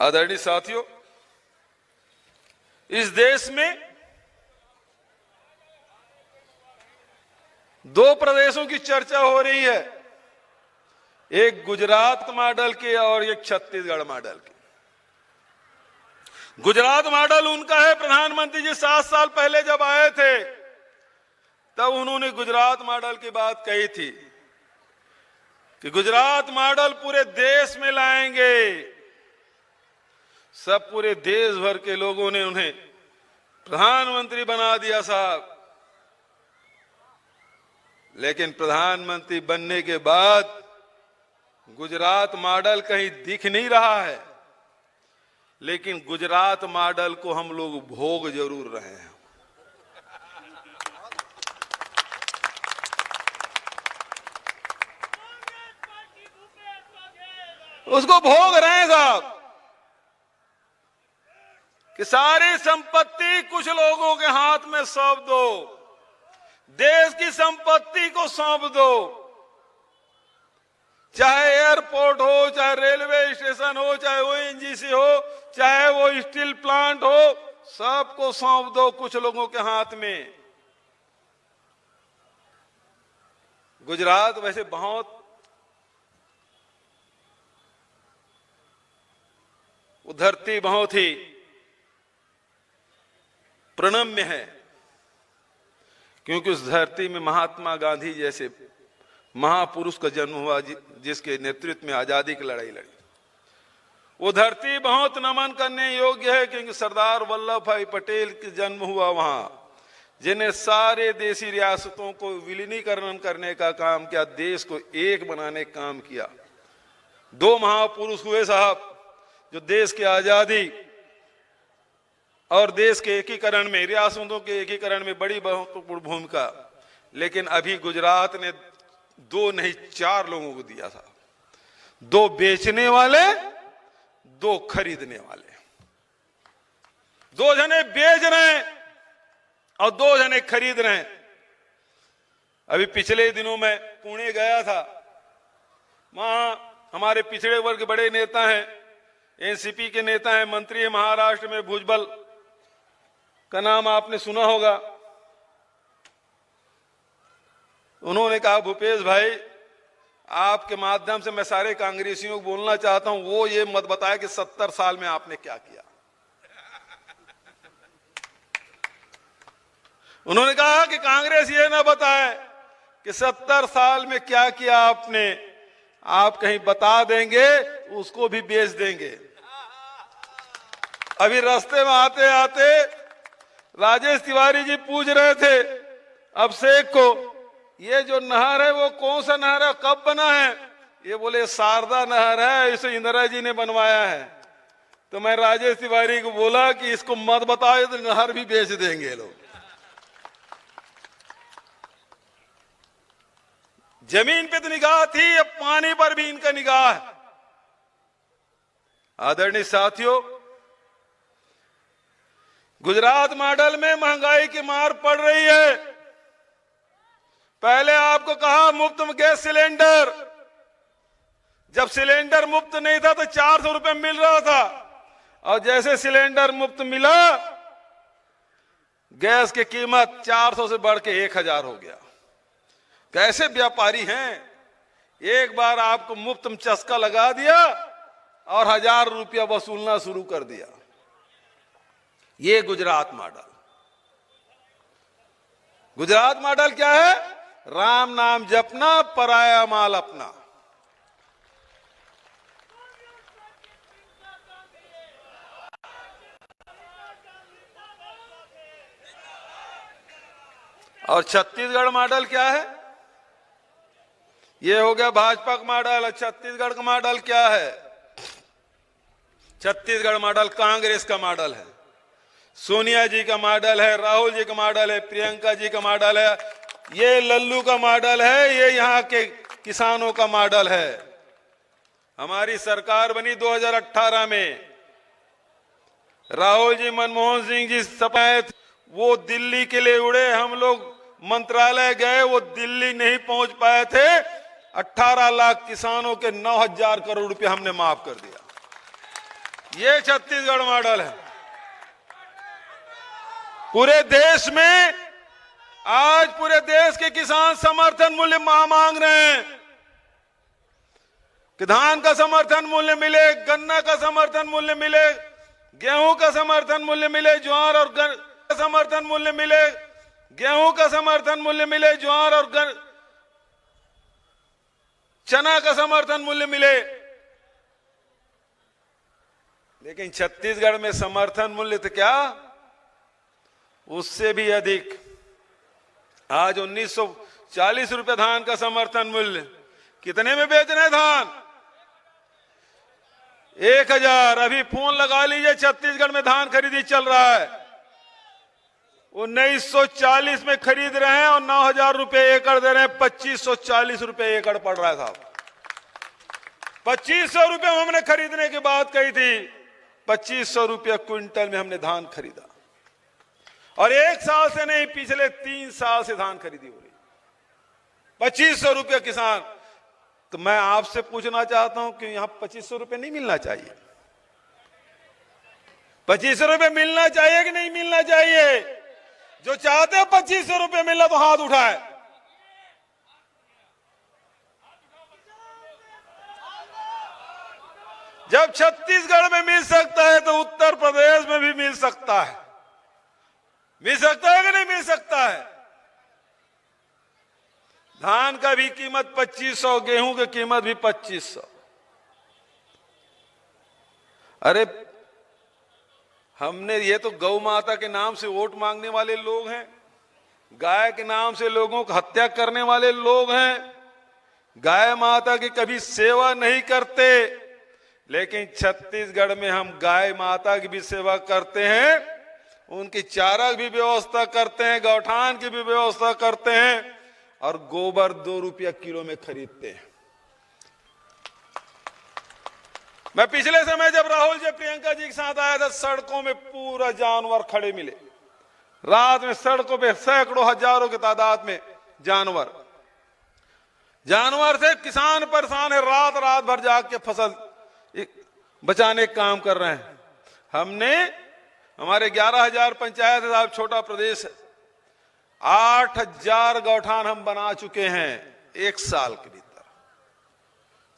आदरणीय साथियों, इस देश में दो प्रदेशों की चर्चा हो रही है, एक गुजरात मॉडल की और एक छत्तीसगढ़ मॉडल की। गुजरात मॉडल उनका है। प्रधानमंत्री जी 7 साल पहले जब आए थे तब उन्होंने गुजरात मॉडल की बात कही थी कि गुजरात मॉडल पूरे देश में लाएंगे। सब पूरे देश भर के लोगों ने उन्हें प्रधानमंत्री बना दिया साहब। लेकिन प्रधानमंत्री बनने के बाद गुजरात मॉडल कहीं दिख नहीं रहा है, लेकिन गुजरात मॉडल को हम लोग भोग जरूर रहे हैं। उसको भोग रहे हैं साहब कि सारी संपत्ति कुछ लोगों के हाथ में सौंप दो, देश की संपत्ति को सौंप दो। चाहे एयरपोर्ट हो, चाहे रेलवे स्टेशन हो, चाहे ओएनजीसी हो, चाहे वो स्टील प्लांट हो, सबको सौंप दो कुछ लोगों के हाथ में। गुजरात वैसे बहुत धरती बहुत ही प्रणम्य है, क्योंकि उस धरती में महात्मा गांधी जैसे महापुरुष का जन्म हुआ, जिसके नेतृत्व में आजादी की लड़ाई लड़ी। वो धरती बहुत नमन करने योग्य है, क्योंकि सरदार वल्लभ भाई पटेल का जन्म हुआ वहां, जिन्हें सारे देशी रियासतों को विलीनीकरण करने का काम किया, देश को एक बनाने का काम किया। 2 महापुरुष हुए साहब जो देश की आजादी और देश के एकीकरण में, रियासतों के एकीकरण में बड़ी महत्वपूर्ण भूमिका। लेकिन अभी गुजरात ने 2 नहीं 4 लोगों को दिया था। 2 बेचने वाले, 2 खरीदने वाले। 2 जने बेच रहे हैं और 2 जने खरीद रहे हैं। अभी पिछले दिनों में पुणे गया था, वहां हमारे पिछड़े वर्ग के बड़े नेता हैं, एनसीपी के नेता हैं, मंत्री है महाराष्ट्र में, भुजबल का नाम आपने सुना होगा। उन्होंने कहा, भूपेश भाई आपके माध्यम से मैं सारे कांग्रेसियों को बोलना चाहता हूं, वो ये मत बताया कि 70 साल में आपने क्या किया। उन्होंने कहा कि कांग्रेस ये ना बताए कि 70 साल में क्या किया आपने, आप कहीं बता देंगे उसको भी बेच देंगे। अभी रास्ते में आते आते राजेश तिवारी जी पूछ रहे थे अभिषेक को, ये जो नहर है वो कौन सा नहर है, कब बना है? ये बोले शारदा नहर है, इसे इंदिरा जी ने बनवाया है। तो मैं राजेश तिवारी को बोला कि इसको मत बताओ तो नहर भी बेच देंगे लोग। जमीन पे तो निगाह थी, अब पानी पर भी इनका निगाह है। आदरणीय साथियों, गुजरात मॉडल में महंगाई की मार पड़ रही है। पहले आपको कहा मुफ्त गैस सिलेंडर, जब सिलेंडर मुफ्त नहीं था तो 400 रुपए मिल रहा था, और जैसे सिलेंडर मुफ्त मिला गैस की कीमत 400 से बढ़ के 1000 हो गया। कैसे व्यापारी हैं, एक बार आपको मुफ्त में चस्का लगा दिया और 1000 रुपया वसूलना शुरू कर दिया। ये गुजरात मॉडल। गुजरात मॉडल क्या है? राम नाम जपना, पराया माल अपना। और छत्तीसगढ़ मॉडल क्या है? ये हो गया भाजपा का मॉडल। छत्तीसगढ़ का मॉडल क्या है? छत्तीसगढ़ मॉडल कांग्रेस का मॉडल है, सोनिया जी का मॉडल है, राहुल जी का मॉडल है, प्रियंका जी का मॉडल है, ये लल्लू का मॉडल है, ये यहाँ के किसानों का मॉडल है। हमारी सरकार बनी 2018 में, राहुल जी, मनमोहन सिंह जी सपाए, वो दिल्ली के लिए उड़े, हम लोग मंत्रालय गए, वो दिल्ली नहीं पहुंच पाए थे। 18 लाख किसानों के 9000 करोड़ रुपए हमने माफ कर दिया। ये छत्तीसगढ़ मॉडल है। पूरे देश में आज पूरे देश के किसान समर्थन मूल्य मांग रहे हैं कि धान का समर्थन मूल्य मिले, गन्ना का समर्थन मूल्य मिले, गेहूं का समर्थन मूल्य मिले, ज्वार और का समर्थन मूल्य मिले, गेहूं का समर्थन मूल्य मिले, ज्वार और चना का समर्थन मूल्य मिले। लेकिन छत्तीसगढ़ में समर्थन मूल्य तो क्या, उससे भी अधिक। आज 1940 रुपए धान का समर्थन मूल्य। कितने में बेच रहे हैं धान? 1000। अभी फोन लगा लीजिए, छत्तीसगढ़ में धान खरीदी चल रहा है। 1940 में खरीद रहे हैं और 9000 रुपए एकड़ दे रहे हैं। 2540 रुपए एकड़ पड़ रहा है साहब। 2500 रुपए हमने खरीदने की बात कही थी, 2500 रुपया क्विंटल में हमने धान खरीदा। और 1 साल से नहीं, पिछले 3 साल से धान खरीदी हो रही। 2500 रुपया किसान। तो मैं आपसे पूछना चाहता हूं कि यहां 2500 रुपए नहीं मिलना चाहिए? 2500 रुपए मिलना चाहिए कि नहीं मिलना चाहिए? जो चाहते हैं 2500 रुपए मिलना तो हाथ उठाए। जब छत्तीसगढ़ में मिल सकता है तो उत्तर प्रदेश में भी मिल सकता है। मिल सकता है कि नहीं मिल सकता है? धान का भी कीमत 2500, गेहूं की कीमत भी 2500। अरे हमने, ये तो गौ माता के नाम से वोट मांगने वाले लोग हैं, गाय के नाम से लोगों को हत्या करने वाले लोग हैं, गाय माता की कभी सेवा नहीं करते। लेकिन छत्तीसगढ़ में हम गाय माता की भी सेवा करते हैं, उनकी चारा की भी व्यवस्था करते हैं, गौठान की भी व्यवस्था करते हैं और गोबर 2 रुपया किलो में खरीदते हैं। मैं पिछले समय जब राहुल जी प्रियंका जी के साथ आया था, सड़कों में पूरा जानवर खड़े मिले। रात में सड़कों पे सैकड़ों हजारों की तादाद में जानवर से किसान परेशान है, रात रात भर जाग के फसल बचाने का काम कर रहे हैं। हमने, हमारे 11,000 पंचायत है साहब, छोटा प्रदेश है, 8,000 गौठान हम बना चुके हैं 1 साल के भीतर।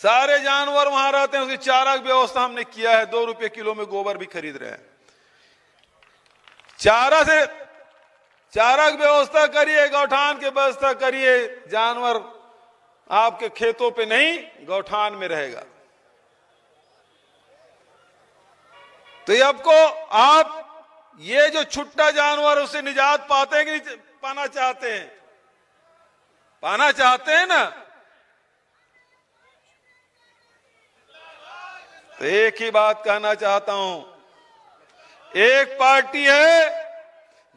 सारे जानवर वहां रहते हैं, उसकी चारा की व्यवस्था हमने किया है। 2 रुपये किलो में गोबर भी खरीद रहे हैं। चारा की व्यवस्था करिए, गौठान की व्यवस्था करिए। जानवर आपके खेतों पे नहीं, गौठान में रहेगा। तो ये आपको, आप ये जो छुट्टा जानवर, उससे निजात पाते हैं कि नहीं पाना चाहते हैं? पाना चाहते हैं ना? तो एक ही बात कहना चाहता हूं, एक पार्टी है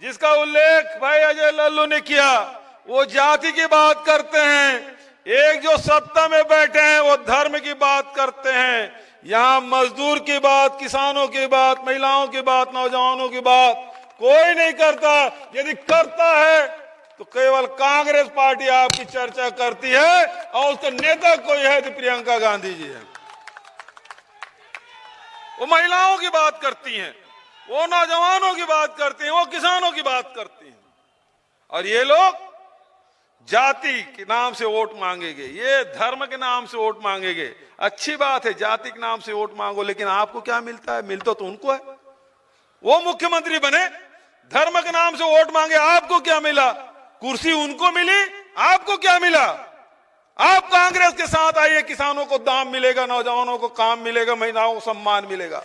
जिसका उल्लेख भाई अजय लल्लू ने किया, वो जाति की बात करते हैं। एक जो सत्ता में बैठे हैं वो धर्म की बात करते हैं। यहां मजदूर की बात, किसानों की बात, महिलाओं की बात, नौजवानों की बात कोई नहीं करता। यदि करता है तो केवल कांग्रेस पार्टी आपकी चर्चा करती है और उसके नेता कोई है तो प्रियंका गांधी जी है। वो महिलाओं की बात करती हैं, वो नौजवानों की बात करती हैं, वो किसानों की बात करती हैं। और ये लोग जाति के नाम से वोट मांगेंगे, ये धर्म के नाम से वोट मांगेंगे। अच्छी बात है, जाति के नाम से वोट मांगो, लेकिन आपको क्या मिलता है? मिलता तो उनको है। वो मुख्यमंत्री बने, धर्म के नाम से वोट मांगे, आपको क्या मिला? कुर्सी उनको मिली, आपको क्या मिला? आप कांग्रेस के साथ आइए, किसानों को दाम मिलेगा, नौजवानों को काम मिलेगा, महिलाओं को सम्मान मिलेगा।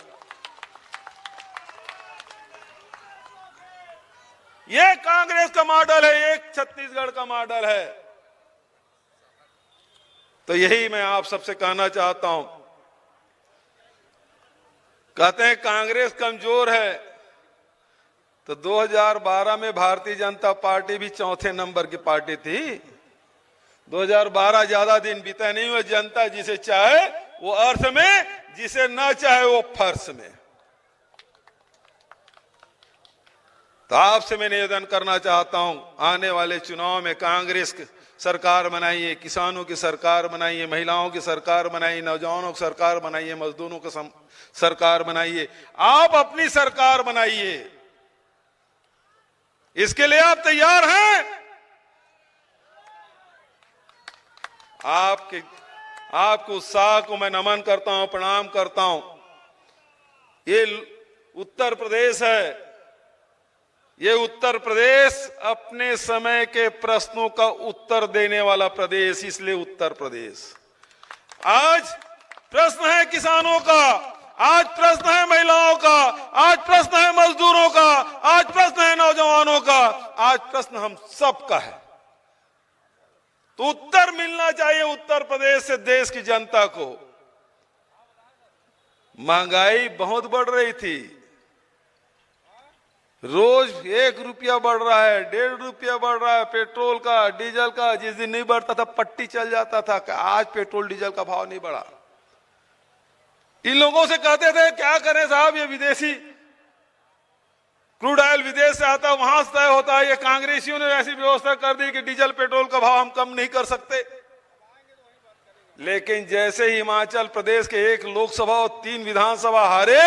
ये कांग्रेस का मॉडल है, एक छत्तीसगढ़ का मॉडल है। तो यही मैं आप सबसे कहना चाहता हूं। कहते हैं कांग्रेस कमजोर है, तो 2012 में भारतीय जनता पार्टी भी 4थे नंबर की पार्टी थी। 2012 ज्यादा दिन बीता नहीं हुआ। जनता जिसे चाहे वो अर्थ में, जिसे ना चाहे वो फर्श में। तो आपसे मैं निवेदन करना चाहता हूं, आने वाले चुनाव में कांग्रेस की सरकार बनाइए, किसानों की सरकार बनाइए, महिलाओं की सरकार बनाइए, नौजवानों की सरकार बनाइए, मजदूरों की सरकार बनाइए। आप अपनी सरकार बनाइए। इसके लिए आप तैयार हैं? आपके उत्साह को मैं नमन करता हूं, प्रणाम करता हूं। ये उत्तर प्रदेश है। ये उत्तर प्रदेश अपने समय के प्रश्नों का उत्तर देने वाला प्रदेश, इसलिए उत्तर प्रदेश। आज प्रश्न है किसानों का, आज प्रश्न है महिलाओं का, आज प्रश्न है मजदूरों का, आज प्रश्न है नौजवानों का, आज प्रश्न हम सबका है। तो उत्तर मिलना चाहिए उत्तर प्रदेश से देश की जनता को। महंगाई बहुत बढ़ रही थी, रोज 1 रुपया बढ़ रहा है, 1.5 रुपया बढ़ रहा है पेट्रोल का, डीजल का। जिस दिन नहीं बढ़ता था पट्टी चल जाता था कि आज पेट्रोल डीजल का भाव नहीं बढ़ा। इन लोगों से कहते थे क्या करें साहब, ये विदेशी क्रूड ऑयल विदेश से आता है, वहां से तय होता है। ये कांग्रेसियों ने ऐसी व्यवस्था कर दी कि डीजल पेट्रोल का भाव हम कम नहीं कर सकते। लेकिन जैसे हिमाचल प्रदेश के 1 लोकसभा और 3 विधानसभा हारे,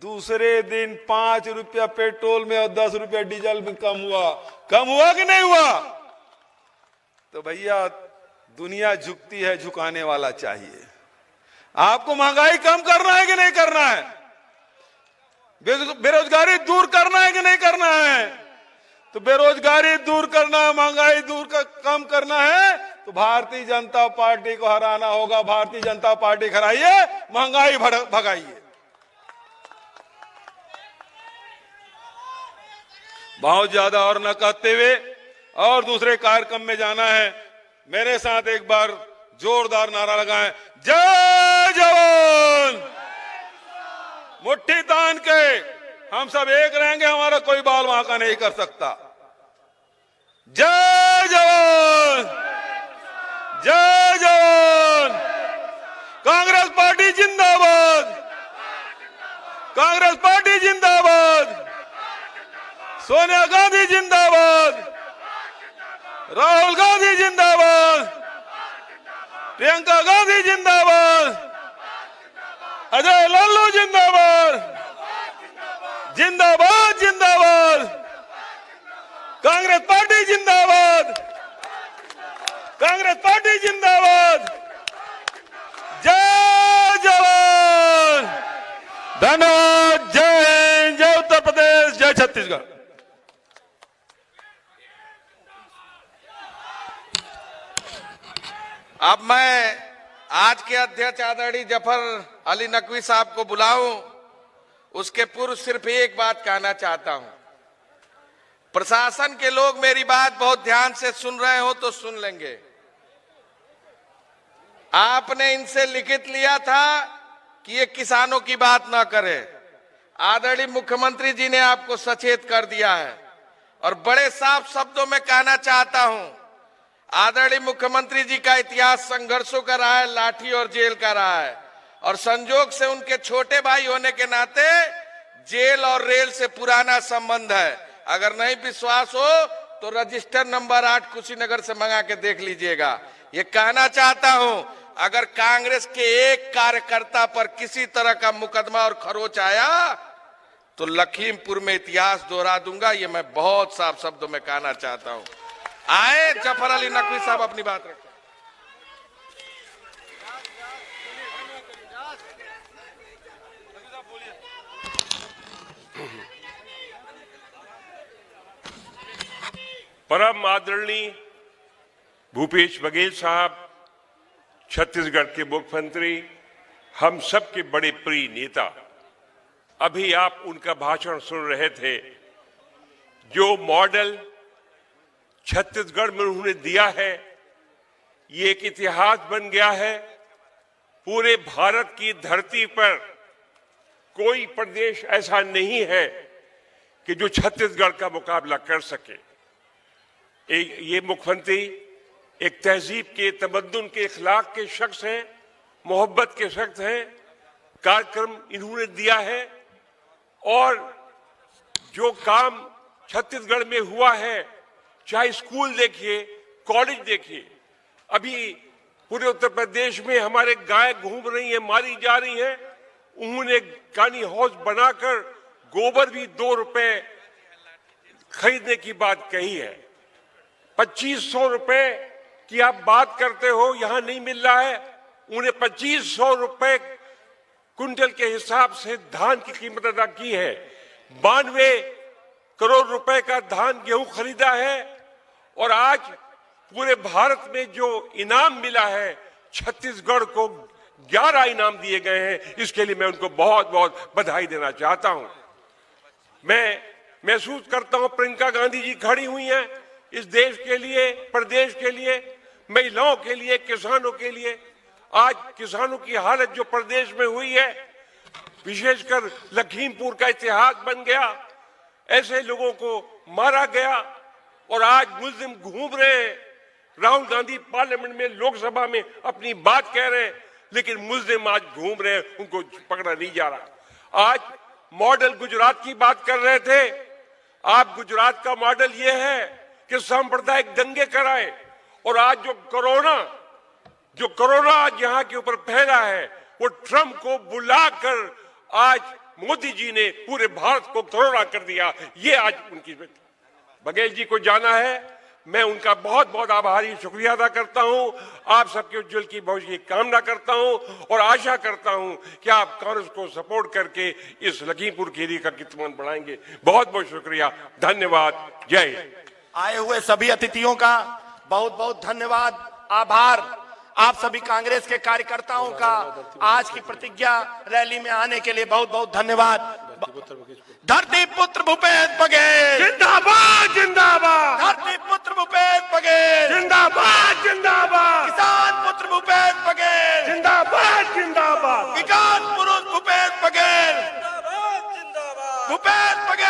दूसरे दिन 5 रुपया पेट्रोल में और 10 रुपया डीजल में कम हुआ कि नहीं हुआ? तो भैया दुनिया झुकती है, झुकाने वाला चाहिए। आपको महंगाई कम करना है कि नहीं करना है? बेरोजगारी दूर करना है कि नहीं करना है? तो बेरोजगारी दूर करना है, महंगाई कम करना है, तो भारतीय जनता पार्टी को हराना होगा। भारतीय जनता पार्टी हराइए, महंगाई भगाइए। बहुत ज्यादा और न कहते हुए और दूसरे कार्यक्रम में जाना है। मेरे साथ एक बार जोरदार नारा लगाएं, जय जवान। मुट्ठी तान के हम सब एक रहेंगे, हमारा कोई बाल वहां का नहीं कर सकता। जय जवान, जय जवान। कांग्रेस पार्टी जिंदाबाद, कांग्रेस पार्टी जिंदाबाद। सोनिया गांधी जिंदाबाद, राहुल गांधी जिंदाबाद, प्रियंका गांधी जिंदाबाद, अजय लल्लू जिंदाबाद, जिंदाबाद जिंदाबाद। कांग्रेस पार्टी जिंदाबाद, कांग्रेस पार्टी जिंदाबाद। जय जवान, धन्यवाद। जय हिंद, जय उत्तर प्रदेश, जय छत्तीसगढ़। अब मैं आज के अध्यक्ष आदरणीय जफर अली नकवी साहब को बुलाऊं, उसके पूर्व सिर्फ एक बात कहना चाहता हूं। प्रशासन के लोग मेरी बात बहुत ध्यान से सुन रहे हो तो सुन लेंगे। आपने इनसे लिखित लिया था कि ये किसानों की बात ना करे। आदरणीय मुख्यमंत्री जी ने आपको सचेत कर दिया है और बड़े साफ शब्दों में कहना चाहता हूं, आदरणीय मुख्यमंत्री जी का इतिहास संघर्षों का रहा है, लाठी और जेल का रहा है, और संजोग से उनके छोटे भाई होने के नाते जेल और रेल से पुराना संबंध है। अगर नहीं विश्वास हो तो रजिस्टर नंबर 8 कुशीनगर से मंगा के देख लीजिएगा। ये कहना चाहता हूं, अगर कांग्रेस के एक कार्यकर्ता पर किसी तरह का मुकदमा और खरोच आया तो लखीमपुर में इतिहास दोहरा दूंगा। ये मैं बहुत साफ शब्दों में कहना चाहता हूं। आए जफर अली नकवी साहब अपनी बात रखें। परम आदरणीय भूपेश बघेल साहब, छत्तीसगढ़ के मुख्यमंत्री, हम सब के बड़े प्रिय नेता, अभी आप उनका भाषण सुन रहे थे। जो मॉडल छत्तीसगढ़ में उन्होंने दिया है, ये एक इतिहास बन गया है। पूरे भारत की धरती पर कोई प्रदेश ऐसा नहीं है कि जो छत्तीसगढ़ का मुकाबला कर सके। ये मुख्यमंत्री एक तहजीब के, तमद्दुन के, इखलाक के शख्स हैं, मोहब्बत के शख्स हैं। कार्यक्रम इन्होंने दिया है और जो काम छत्तीसगढ़ में हुआ है, चाहे स्कूल देखिए, कॉलेज देखिए, अभी पूरे उत्तर प्रदेश में हमारे गाय घूम रही है, मारी जा रही है। उन्होंने गानी हाउस बनाकर गोबर भी 2 रुपए खरीदने की बात कही है। 2500 रुपए की आप बात करते हो, यहां नहीं मिल रहा है। उन्हें 2500 रुपए कुंटल के हिसाब से धान की कीमत अदा की है। 92 करोड़ रुपए का धान गेहूं खरीदा है। और आज पूरे भारत में जो इनाम मिला है, छत्तीसगढ़ को 11 इनाम दिए गए हैं। इसके लिए मैं उनको बहुत बहुत बधाई देना चाहता हूं। मैं महसूस करता हूं प्रियंका गांधी जी खड़ी हुई हैं इस देश के लिए, प्रदेश के लिए, महिलाओं के लिए, किसानों के लिए। आज किसानों की हालत जो प्रदेश में हुई है, विशेषकर लखीमपुर का इतिहास बन गया। ऐसे लोगों को मारा गया और आज मुस्लिम घूम रहे हैं। राहुल गांधी पार्लियामेंट में, लोकसभा में अपनी बात कह रहे हैं, लेकिन मुस्लिम आज घूम रहे हैं, उनको पकड़ा नहीं जा रहा। आज मॉडल गुजरात की बात कर रहे थे। आप गुजरात का मॉडल यह है कि सांप्रदायिक दंगे कराए। और आज जो कोरोना आज यहाँ के ऊपर फैला है, वो ट्रंप को बुलाकर आज मोदी जी ने पूरे भारत को कोरोना कर दिया। ये आज उनकी बघेल जी को जाना है। मैं उनका बहुत बहुत आभारी, शुक्रिया अदा करता हूं। आप सबके उज्जवल की भविष्य की कामना करता हूं और आशा करता हूं कि आप कांग्रेस को सपोर्ट करके इस लखीमपुर खीरी का कीर्तिमान बढ़ाएंगे। बहुत बहुत शुक्रिया, धन्यवाद, जय हिंद। आए हुए सभी अतिथियों का बहुत बहुत धन्यवाद, आभार। आप सभी कांग्रेस के कार्यकर्ताओं का आज की प्रतिज्ञा रैली में आने के लिए बहुत बहुत धन्यवाद। धरती पुत्र भूपेश बघेल जिंदाबाद, जिंदाबाद। धरती पुत्र भूपेश बघेल जिंदाबाद, जिंदाबाद। किसान पुत्र भूपेश बघेल जिंदाबाद, जिंदाबाद। विकास पुरुष भूपेश बघेल। भूपेश बघेल।